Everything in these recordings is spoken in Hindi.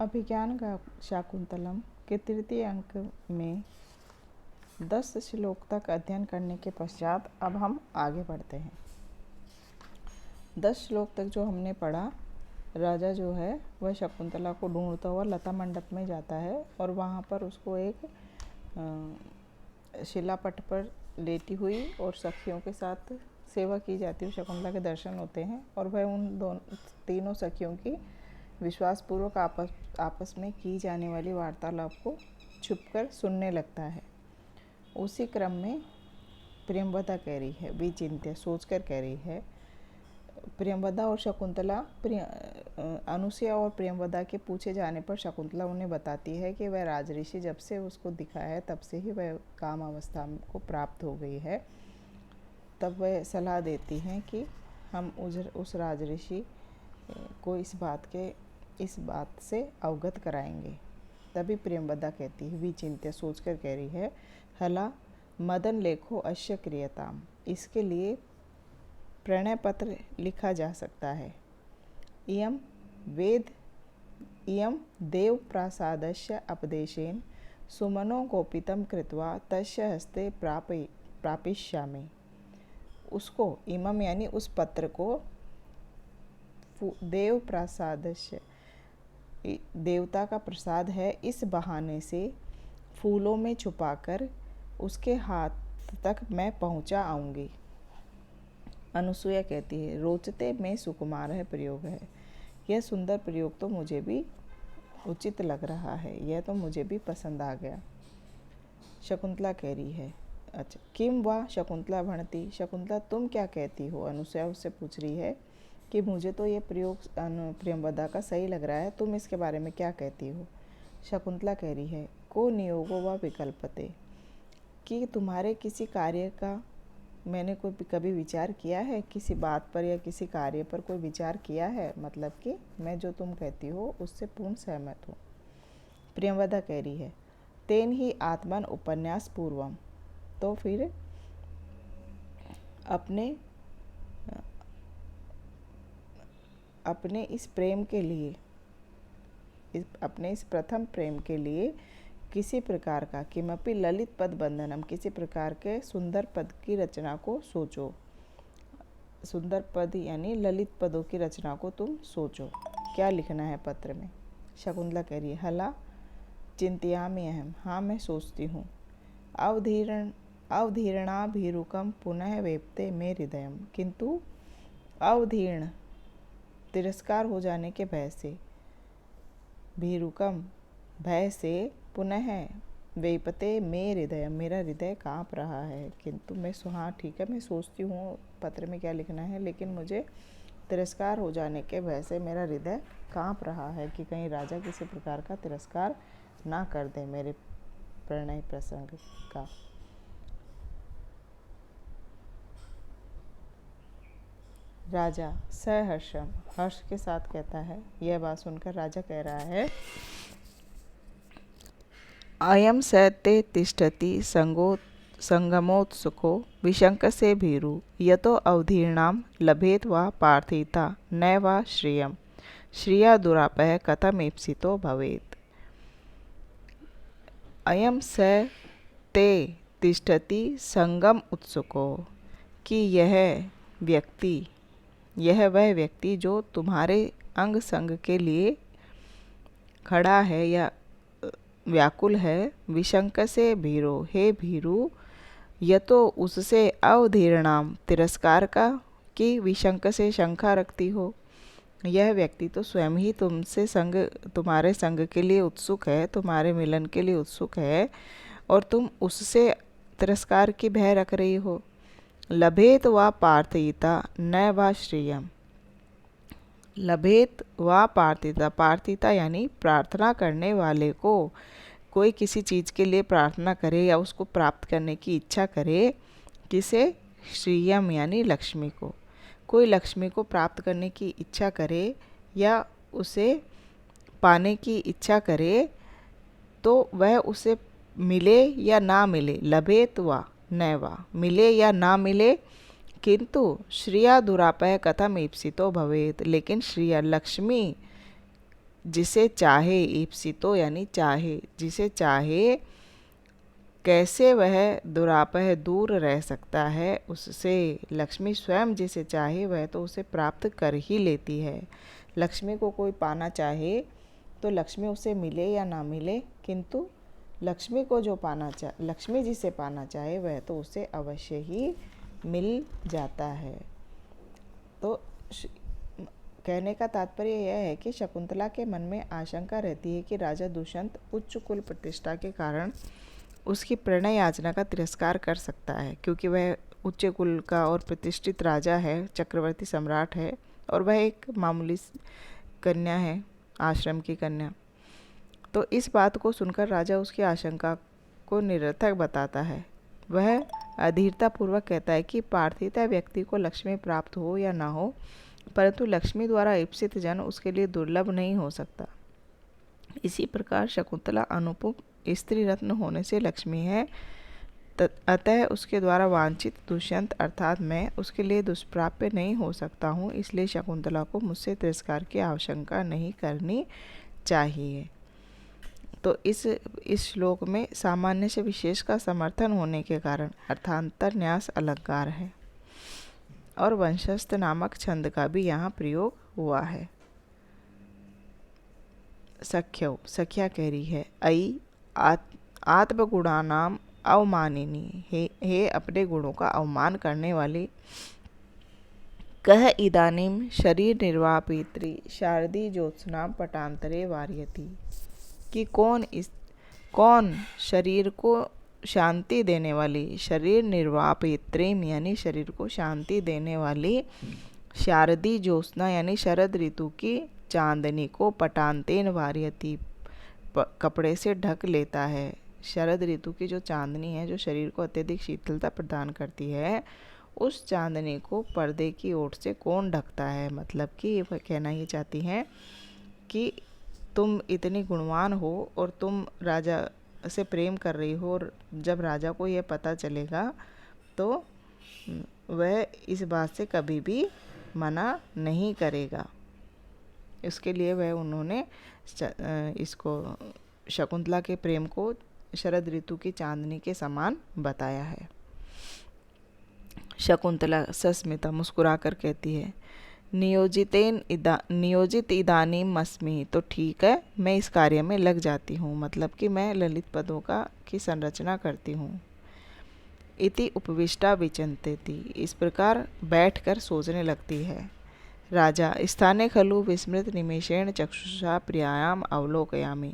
अभिज्ञान शाकुंतलम के तृतीय अंक में 10 श्लोक तक अध्ययन करने के पश्चात अब हम आगे बढ़ते हैं। 10 श्लोक तक जो हमने पढ़ा, राजा जो है वह शकुंतला को ढूंढता हुआ लता मंडप में जाता है और वहाँ पर उसको एक शिलापट पर लेटी हुई और सखियों के साथ सेवा की जाती है। शकुंतला के दर्शन होते हैं और वह उन तीनों सखियों की विश्वासपूर्वक आपस में की जाने वाली वार्तालाप को छुपकर सुनने लगता है। उसी क्रम में प्रियंवदा कह रही है, विचिंत्य सोचकर कह रही है। प्रियंवदा और शकुंतला अनुसुईया और प्रियंवदा के पूछे जाने पर शकुंतला उन्हें बताती है कि वह राजऋषि जब से उसको दिखा है तब से ही वह काम अवस्था को प्राप्त हो गई है। तब वह सलाह देती हैं कि हम उस राजऋषि को इस बात से अवगत कराएंगे। तभी प्रियंवदा कहती है, विचिंत्य सोचकर कह रही है, हला मदन लेखो अश्य क्रियताम, इसके लिए प्रणय पत्र लिखा जा सकता है। इयम देव प्रासादस्य अपदेशेन सुमनो गोपितम कृत्वा तस्य हस्ते प्रापिष्यामि। उसको इमम यानी उस पत्र को देव प्रसादस्य, देवता का प्रसाद है, इस बहाने से फूलों में छुपाकर उसके हाथ तक मैं पहुंचा आऊँगी। अनुसुईया कहती है, रोचते में सुकुमार है प्रयोग है, यह सुंदर प्रयोग तो मुझे भी उचित लग रहा है, यह तो मुझे भी पसंद आ गया। शकुंतला कह रही है, अच्छा किम वाह शकुंतला भणती, शकुंतला तुम क्या कहती हो। अनुसुईया उससे पूछ रही है कि मुझे तो ये प्रयोग प्रियंवदा का सही लग रहा है, तुम इसके बारे में क्या कहती हो। शकुंतला कह रही है, को नियोगो व विकल्पते, कि तुम्हारे किसी कार्य का मैंने कभी विचार किया है, किसी बात पर या किसी कार्य पर कोई विचार किया है, मतलब कि मैं जो तुम कहती हो उससे पूर्ण सहमत हूँ। प्रियंवदा कह रही है, तेन ही आत्मन उपन्यास पूर्वम, तो फिर अपने इस प्रथम प्रेम के लिए किसी प्रकार का किमपि ललित पद बंधनम, किसी प्रकार के सुंदर पद की रचना को सोचो। सुंदर पद यानी ललित पदों की रचना को तुम सोचो, क्या लिखना है पत्र में। शकुंतला कह रही है, हला चिंतयामि अहम, हाँ मैं सोचती हूँ। अवधीर्णाभिरुकम पुनः वेप्ते मे हृदयम, किंतु अवधीर्ण तिरस्कार हो जाने के भय से, भीरुकम भय से, पुनः वेपते मे हृदय, मेरा हृदय काँप रहा है। किंतु मैं हाँ ठीक है, मैं सोचती हूँ पत्र में क्या लिखना है, लेकिन मुझे तिरस्कार हो जाने के भय से मेरा हृदय काँप रहा है कि कहीं राजा किसी प्रकार का तिरस्कार ना कर दे मेरे प्रणय प्रसंग का। राजा सहर्षम, हर्ष के साथ कहता है। यह बात सुनकर राजा कह रहा है, अयम स ते तिष्ठति संगमोत्सुको विशंकसे भीरु, यतो अवधीर्णाम लभेत वा पार्थिता न वा श्रियम, श्रिया दुरापह कथमेप्सितो भवेत्। अयम स ते तिष्ठति संगम उत्सुको, कि यह वह व्यक्ति जो तुम्हारे अंग संग के लिए खड़ा है या व्याकुल है। विशंक से भीरो, हे भीरु, यह तो उससे अवधीर्णाम तिरस्कार का, कि विशंक से शंका रखती हो। यह व्यक्ति तो स्वयं ही तुम्हारे संग के लिए उत्सुक है, तुम्हारे मिलन के लिए उत्सुक है, और तुम उससे तिरस्कार की भय रख रही हो। लभेत वा पार्थिता न वा श्रियम, लभेत वा पार्थिता, पार्थिता यानी प्रार्थना करने वाले को, कोई किसी चीज़ के लिए प्रार्थना करे या उसको प्राप्त करने की इच्छा करे, किसे, श्रियम यानी लक्ष्मी को, कोई लक्ष्मी को प्राप्त करने की इच्छा करे या उसे पाने की इच्छा करे, तो वह उसे मिले या ना मिले, लभेत वा न वा, मिले या ना मिले, किंतु श्रिया दुरापय कथम ईप्सितो भवेत, लेकिन श्रिया लक्ष्मी जिसे चाहे, ईप्सितो यानी चाहे, जिसे चाहे, कैसे वह दुरापह दूर रह सकता है उससे। लक्ष्मी स्वयं जिसे चाहे वह तो उसे प्राप्त कर ही लेती है। लक्ष्मी को कोई पाना चाहे तो लक्ष्मी उसे मिले या ना मिले, किंतु लक्ष्मी को जो लक्ष्मी जिसे पाना चाहे वह तो उसे अवश्य ही मिल जाता है। तो कहने का तात्पर्य यह है कि शकुंतला के मन में आशंका रहती है कि राजा दुष्यंत उच्च कुल प्रतिष्ठा के कारण उसकी प्रणय याचना का तिरस्कार कर सकता है, क्योंकि वह उच्च कुल का और प्रतिष्ठित राजा है, चक्रवर्ती सम्राट है, और वह एक मामूली कन्या है, आश्रम की कन्या। तो इस बात को सुनकर राजा उसकी आशंका को निरर्थक बताता है। वह अधीरतापूर्वक कहता है कि पार्थिता व्यक्ति को लक्ष्मी प्राप्त हो या ना हो, परंतु लक्ष्मी द्वारा ईप्सित जन उसके लिए दुर्लभ नहीं हो सकता। इसी प्रकार शकुंतला अनुपम स्त्री रत्न होने से लक्ष्मी है, अतः उसके द्वारा वांछित दुष्यंत अर्थात मैं उसके लिए दुष्प्राप्य नहीं हो सकता हूँ, इसलिए शकुंतला को मुझसे तिरस्कार की आशंका नहीं करनी चाहिए। तो इस श्लोक में सामान्य से विशेष का समर्थन होने के कारण अर्थांतर न्यास अलंकार है और वंशस्थ नामक छंद का भी यहाँ प्रयोग हुआ है। सख्या कह रही है, अई आत्मगुणानाम अवमानिनी, हे अपने गुणों का अवमान करने वाली, कह इदानीम शरीर निर्वापित्री शारदी ज्योत्सना पटांतरे वार्यति, कि कौन शरीर को शांति देने वाली, शरीर निर्वापित्रीम यानी शरीर को शांति देने वाली शारदी ज्योत्सना यानी शरद ऋतु की चांदनी को पटांतेन वार्यति कपड़े से ढक लेता है। शरद ऋतु की जो चांदनी है, जो शरीर को अत्यधिक शीतलता प्रदान करती है, उस चांदनी को पर्दे की ओट से कौन ढकता है। मतलब कि वह कहना ये चाहती हैं कि तुम इतनी गुणवान हो और तुम राजा से प्रेम कर रही हो, और जब राजा को यह पता चलेगा तो वह इस बात से कभी भी मना नहीं करेगा। इसके लिए वह उन्होंने इसको शकुंतला के प्रेम को शरद ऋतु की चांदनी के समान बताया है। शकुंतला सस्मिता मुस्कुरा कर कहती है, नियोजित इदानीम अस्मि, तो ठीक है मैं इस कार्य में लग जाती हूँ, मतलब कि मैं ललित पदों की संरचना करती हूँ। इति उपविष्टा विचिंतति, इस प्रकार बैठकर सोचने लगती है। राजा स्थाने खलु विस्मृत निमेषेण चक्षुषा प्रियायाम अवलोकयामि,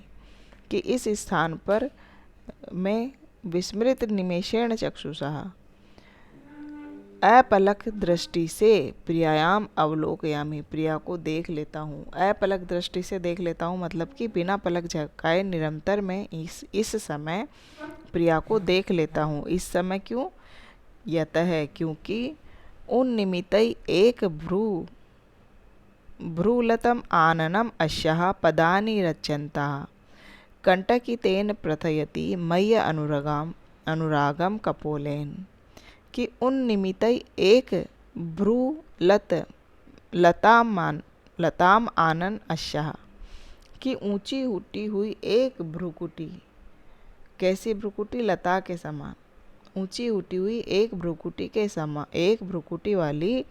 कि इस स्थान पर मैं विस्मृत निमेषेण चक्षुषा अपलक दृष्टि से प्रियायाम अवलोकयामि, प्रिया को देख लेता हूँ। अपलक दृष्टि से देख लेता हूँ मतलब कि बिना पलक झपकाए निरंतर मैं इस समय प्रिया को देख लेता हूँ। इस समय क्यों? यतः क्योंकि उन निमित्तै एक भ्रूलतम आननम अश्यः पदानि रच्यन्तः कंटकितेन प्रथयति मय्य अनुरागम कपोलेन, कि उन निमित्तै एक लताम आनन अश्यः, कि ऊंची उठी हुई एक भ्रुकुटी, कैसी भ्रुकुटी? लता के समान, ऊंची उठी हुई एक भ्रुकुटी के समान, एक भ्रुकुटी वाली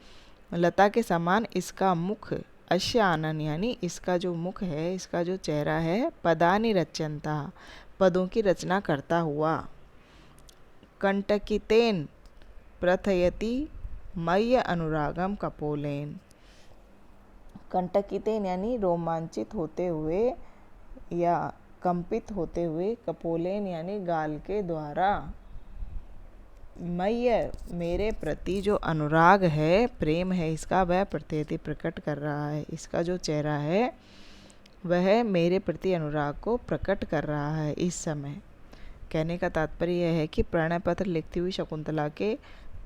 लता के समान इसका मुख, अश्य आनन यानी इसका जो मुख है, इसका जो चेहरा है, पदानि रच्यन्ता, पदों की रचना करता हुआ, कंटकितेन प्रथयति मय्य अनुरागम कपोलेन, कंटकितेन यानी रोमांचित होते हुए या कंपित होते हुए, कपोलेन यानी गाल के द्वारा, मय्य मेरे प्रति जो अनुराग है, प्रेम है इसका, वह प्रत्यति प्रकट कर रहा है। इसका जो चेहरा है वह मेरे प्रति अनुराग को प्रकट कर रहा है इस समय। कहने का तात्पर्य यह है कि प्रणय पत्र लिखती हुई शकुंतला के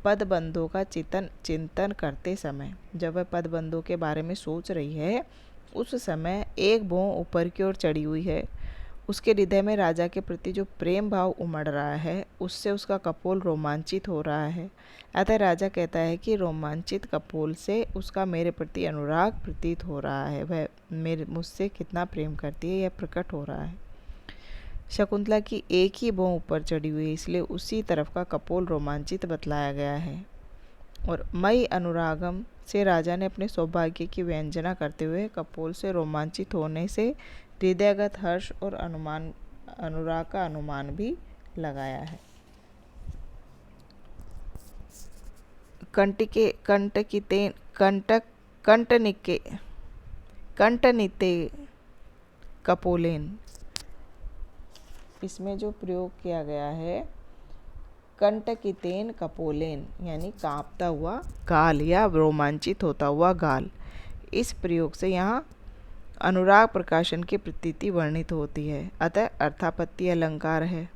पदबंधों का चिंतन करते समय, जब वह पदबंधों के बारे में सोच रही है, उस समय एक भौं ऊपर की ओर चढ़ी हुई है उसके हृदय में राजा के प्रति जो प्रेम भाव उमड़ रहा है उससे उसका कपोल रोमांचित हो रहा है। अतः राजा कहता है कि रोमांचित कपोल से उसका मेरे प्रति अनुराग प्रतीत हो रहा है, वह मुझसे कितना प्रेम करती है यह प्रकट हो रहा है। शकुंतला की एक ही भौं ऊपर चढ़ी हुई है, इसलिए उसी तरफ का कपोल रोमांचित बतलाया गया है। और मई अनुरागम से राजा ने अपने सौभाग्य की व्यंजना करते हुए कपोल से रोमांचित होने से हृदयगत हर्ष और अनुराग का अनुमान भी लगाया है। कंटनिते कपोलेन, इसमें जो प्रयोग किया गया है कंटकितेन कपोलेन यानी कांपता हुआ गाल या रोमांचित होता हुआ गाल। इस प्रयोग से यहाँ अनुराग प्रकाशन की प्रतीति वर्णित होती है, अतः अर्थापत्ति अलंकार है।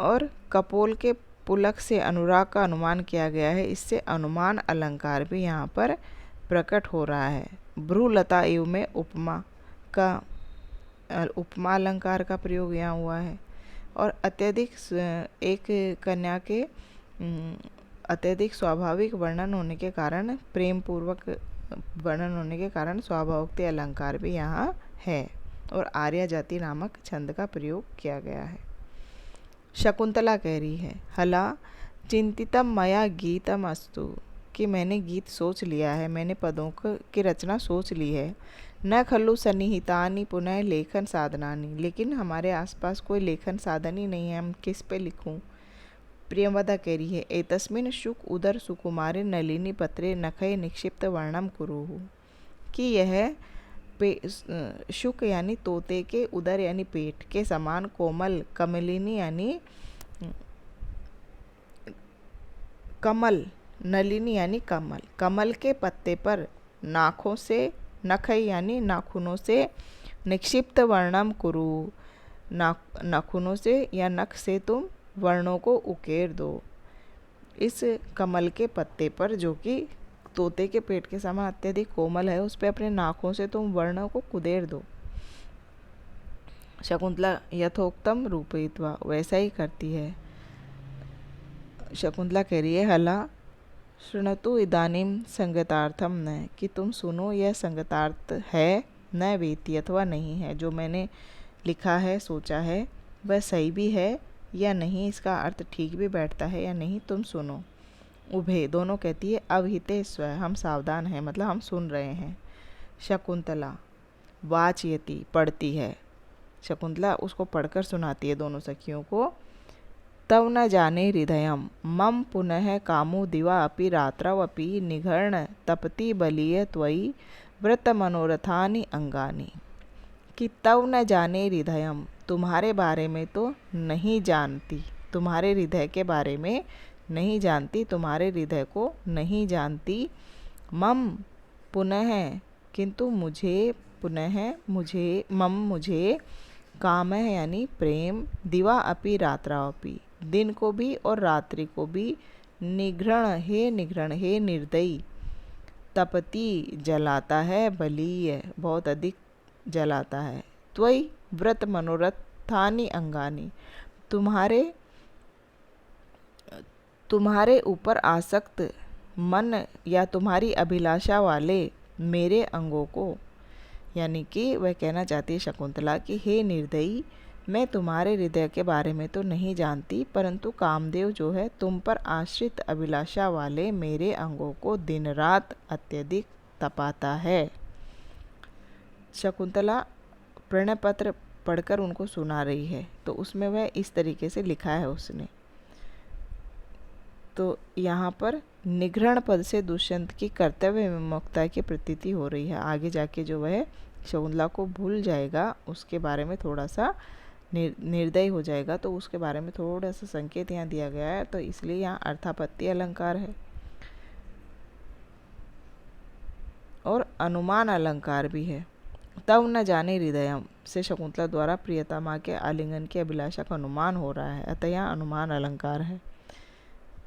और कपोल के पुलक से अनुराग का अनुमान किया गया है, इससे अनुमान अलंकार भी यहाँ पर प्रकट हो रहा है। भ्रूलता एवं में उपमा अलंकार का प्रयोग यहाँ हुआ है। और अत्यधिक एक कन्या के अत्यधिक स्वाभाविक वर्णन होने के कारण, प्रेम पूर्वक वर्णन होने के कारण स्वाभाविक अलंकार भी यहाँ है और आर्या जाति नामक छंद का प्रयोग किया गया है। शकुंतला कह रही है, हला चिंतितम मया गीतम अस्तु, कि मैंने गीत सोच लिया है, मैंने पदों की रचना सोच ली है। न खल्लु सन्निहितानि पुनः लेखन साधनानि, लेकिन हमारे आसपास कोई लेखन साधन ही नहीं है, हम किस पे लिखूं। प्रियंवदा कह रही है, एतस्मिन् शुक उदर सुकुमारे नलिनी पत्रे नखय निक्षिप्त वर्णम कुरुः, कि यह शुक यानी तोते के उदर यानी पेट के समान कोमल, कमलिनी यानी कमल, नलिनी यानी कमल, कमल के पत्ते पर नाखों से, नखय यानी नाखूनों से, निक्षिप्त वर्णम कुरु, नाखूनों से या नख से तुम वर्णों को उकेर दो। इस कमल के पत्ते पर, जो कि तोते के पेट के समान अत्यधिक कोमल है, उस पर अपने नाखों से तुम वर्णों को कुदेर दो। शकुंतला यथोक्तम रूपयित्वा, वैसा ही करती है। शकुंतला कह रही है, हला शृणतु इदानीम संगतार्थम न, कि तुम सुनो यह संगतार्थ है, न वेति अथवा नहीं है, जो मैंने लिखा है सोचा है वह सही भी है या नहीं, इसका अर्थ ठीक भी बैठता है या नहीं, तुम सुनो। उभे, दोनों कहती है, अवहिते स्व, हम सावधान हैं, मतलब हम सुन रहे हैं। शकुंतला वाचयति, पढ़ती है। शकुंतला उसको पढ़कर सुनाती है दोनों सखियों को। तव न जाने हृदयम मम पुनः कामो दिवा अपि रात्रौ अपि निघर्ण तपति बलीय त्वयि व्रत मनोरथानि अंगानि, कि तव न जाने हृदयम, तुम्हारे बारे में तो नहीं जानती, तुम्हारे हृदय के बारे में नहीं जानती, तुम्हारे हृदय को नहीं जानती। मम पुनः, किंतु मुझे, पुनः मुझे, मम मुझे, काम है यानी प्रेम, दिवा अपि रात्रा अपि, दिन को भी और रात्रि को भी, निघृण हे निर्दयी, तपति जलाता है, बलीय बहुत अधिक जलाता है, त्वयि व्रत मनोरथानि अंगानि, तुम्हारे ऊपर आसक्त मन या तुम्हारी अभिलाषा वाले मेरे अंगों को, यानी कि वह कहना चाहती है शकुंतला कि हे निर्दयी, मैं तुम्हारे हृदय के बारे में तो नहीं जानती, परंतु कामदेव जो है तुम पर आश्रित अभिलाषा वाले मेरे अंगों को दिन रात अत्यधिक तपाता है। शकुंतला प्रणय पत्र पढ़कर उनको सुना रही है, तो उसमें वह इस तरीके से लिखा है उसने। तो यहाँ पर निघृण पद से दुष्यंत की कर्तव्य विमुखता की प्रतीति हो रही है। आगे जाके जो वह शकुंतला को भूल जाएगा, उसके बारे में थोड़ा सा निर्दयी हो जाएगा, तो उसके बारे में थोड़ा सा संकेत यहाँ दिया गया है, तो इसलिए यहाँ अर्थापत्ति अलंकार है। और अनुमान अलंकार भी है। तव न जाने हृदयम से शकुंतला द्वारा प्रियतमा के आलिंगन की अभिलाषा का अनुमान हो रहा है, अतः यहाँ अनुमान अलंकार है।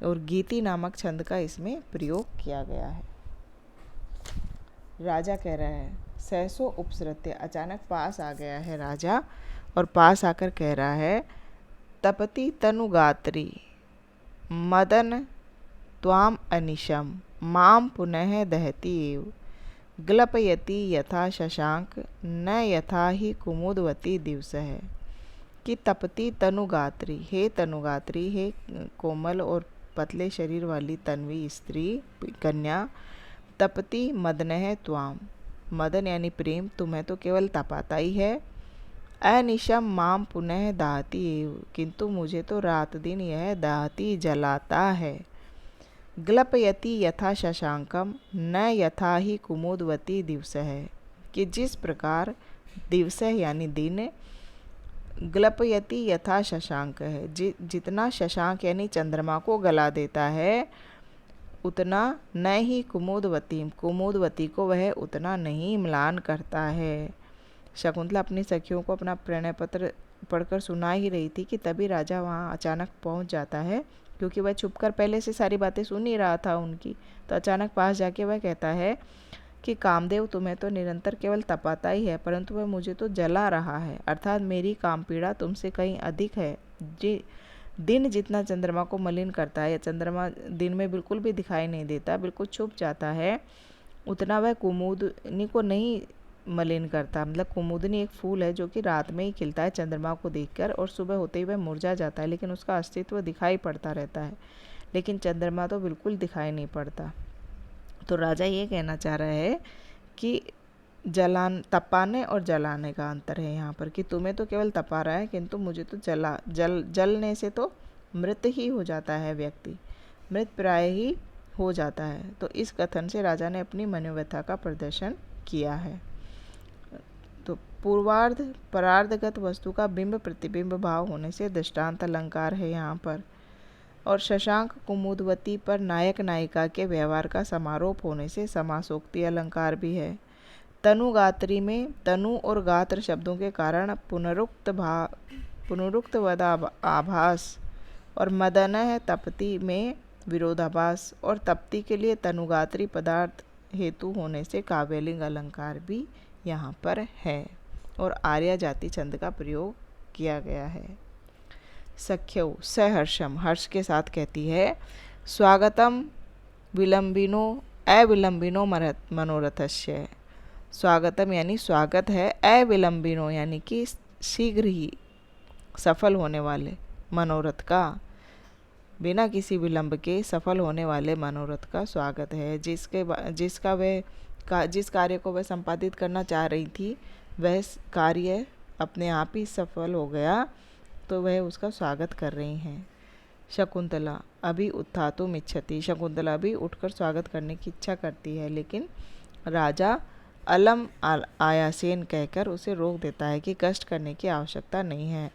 और गीति नामक छंद का इसमें प्रयोग किया गया है। राजा कह रहा है, सहसो उपसृत्य, अचानक पास आ गया है राजा और पास आकर कह रहा है, तपति तनुगात्री मदन त्वाम अनिशम माम पुनः दहति एव ग्लपयति यथा शशांक न यथा ही कुमुदवती दिवसः। कि तपती तनुगात्री, हे तनुगात्री, हे कोमल और पतले शरीर वाली तन्वी स्त्री कन्या, तपती मदनः त्वाम, मदन यानी प्रेम तुम्हें तो केवल तपाता ही है, अनिशम माम पुनः दाहती एव, किंतु मुझे तो रात दिन यह दाहती जलाता है, ग्लपयति यथा शशांकम न यथा ही कुमुदवती दिवसः, कि जिस प्रकार दिवसः यानी दिन, ग्लपयति यथा शशांक है, जितना शशांक यानी चंद्रमा को गला देता है, उतना न ही कुमुदवती को वह उतना नहीं म्लान करता है। शकुंतला अपनी सखियों को अपना प्रणय पत्र पढ़कर सुना ही रही थी कि तभी राजा वहाँ अचानक पहुँच जाता है, क्योंकि वह छुपकर पहले से सारी बातें सुन ही रहा था उनकी। तो अचानक पास जाके वह कहता है कि कामदेव तुम्हें तो निरंतर केवल तपाता ही है, परंतु वह मुझे तो जला रहा है, अर्थात मेरी काम पीड़ा तुमसे कहीं अधिक है। दिन जितना चंद्रमा को मलिन करता है, या चंद्रमा दिन में बिल्कुल भी दिखाई नहीं देता, बिल्कुल छुप जाता है, उतना वह कुमुदनी को नहीं मलिन करता। मतलब कुमुदनी एक फूल है जो कि रात में ही खिलता है चंद्रमा को देखकर, और सुबह होते ही वह मुरझा जाता है, लेकिन उसका अस्तित्व दिखाई पड़ता रहता है, लेकिन चंद्रमा तो बिल्कुल दिखाई नहीं पड़ता। तो राजा ये कहना चाह रहा है कि तपाने और जलाने का अंतर है यहाँ पर, कि तुम्हें तो केवल तपा रहा है, किंतु मुझे तो जलने से तो मृत ही हो जाता है, व्यक्ति मृत प्राय ही हो जाता है। तो इस कथन से राजा ने अपनी मनोव्यथा का प्रदर्शन किया है। तो पूर्वार्ध परार्धगत वस्तु का बिंब प्रतिबिंब भाव होने से दृष्टांत अलंकार है यहाँ पर, और शशांक कुमुदवती पर नायक नायिका के व्यवहार का समारोप होने से समासोक्ति अलंकार भी है। तनुगात्री में तनु और गात्र शब्दों के कारण पुनरुक्त वद आभास, और मदन है तपति में विरोधाभास, और तपति के लिए तनुगात्री पदार्थ हेतु होने से काव्यलिंग अलंकार भी यहाँ पर है, और आर्या जाति छंद का प्रयोग किया गया है। सख्यौ सहर्षम, हर्ष के साथ कहती है, स्वागतम विलंबिनो अविलंबिनो मनोरथस्य। स्वागतम यानी स्वागत है, अविलंबिनो यानी कि शीघ्र ही सफल होने वाले मनोरथ का, बिना किसी विलंब के सफल होने वाले मनोरथ का स्वागत है। जिस कार्य को वह संपादित करना चाह रही थी, वह कार्य अपने आप ही सफल हो गया, तो वह उसका स्वागत कर रही हैं। शकुंतला अभी उत्थातुम इच्छति, शकुंतला भी उठकर स्वागत करने की इच्छा करती है, लेकिन राजा अलम आयासेन कहकर उसे रोक देता है कि कष्ट करने की आवश्यकता नहीं है।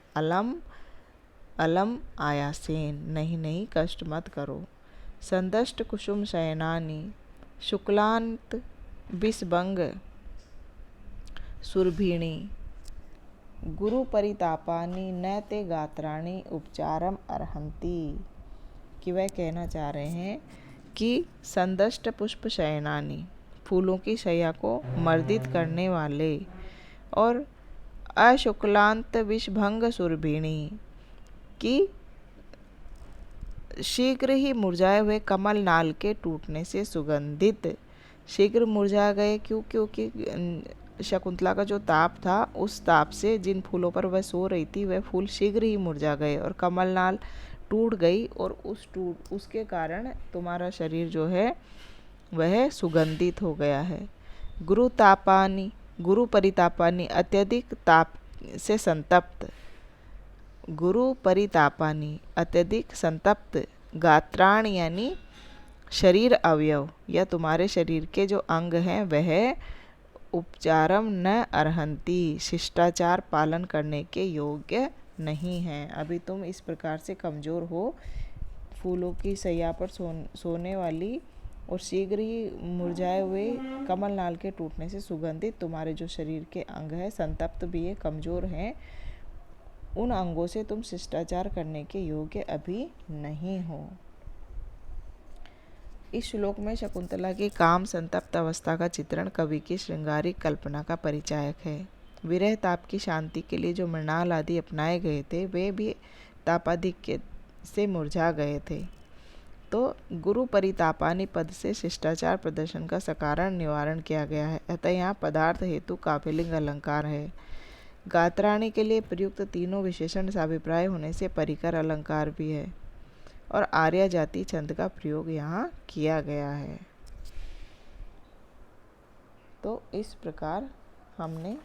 अलम आयासेन, नहीं कष्ट मत करो। संदष्ट कुसुम शयनानी शुक्लांत बिस्बंग सुरभीणी गुरु परितापानी न ते गात्राणी उपचारम अर्हंती। कि वह कहना चाह रहे हैं कि संदष्ट पुष्प शयनानी, फूलों की शैया को मर्दित करने वाले, और अशुक्लांत विषभंग सुरभीणी, कि शीघ्र ही मुरझाए हुए कमल नाल के टूटने से सुगंधित। शीघ्र मुरझा गए क्योंकि शकुंतला का जो ताप था, उस ताप से जिन फूलों पर वह सो रही थी, वह फूल शीघ्र ही मुरझा गए और कमलनाल टूट गई, और उसके कारण तुम्हारा शरीर जो है वह सुगंधित हो गया है। गुरु परितापानी, अत्यधिक ताप से संतप्त, गुरु परितापानी अत्यधिक संतप्त, गात्राण यानी शरीर अवयव या तुम्हारे शरीर के जो अंग हैं वह उपचारम न अर्हंती, शिष्टाचार पालन करने के योग्य नहीं हैं। अभी तुम इस प्रकार से कमज़ोर हो, फूलों की सैया पर सोने वाली और शीघ्र ही मुरझाए हुए कमल नाल के टूटने से सुगंधित तुम्हारे जो शरीर के अंग हैं, संतप्त भी है, कमज़ोर हैं, उन अंगों से तुम शिष्टाचार करने के योग्य अभी नहीं हो। इस श्लोक में शकुंतला की काम संतप्त अवस्था का चित्रण कवि की श्रृंगारिक कल्पना का परिचायक है। विरह ताप की शांति के लिए जो मृणाल आदि अपनाए गए थे वे भी तापाधिक्य से मुरझा गए थे। तो गुरु परितापानी पद से शिष्टाचार प्रदर्शन का सकारण निवारण किया गया है। अतः यहाँ पदार्थ हेतु काव्यलिंग अलंकार है। गात्राणी के लिए प्रयुक्त तीनों विशेषण साभिप्राय होने से परिकर अलंकार भी है और आर्या जाति छंद का प्रयोग यहाँ किया गया है। तो इस प्रकार हमने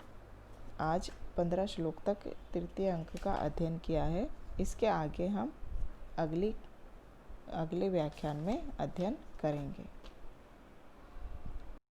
आज 15 श्लोक तक तृतीय अंक का अध्ययन किया है। इसके आगे हम अगले व्याख्यान में अध्ययन करेंगे।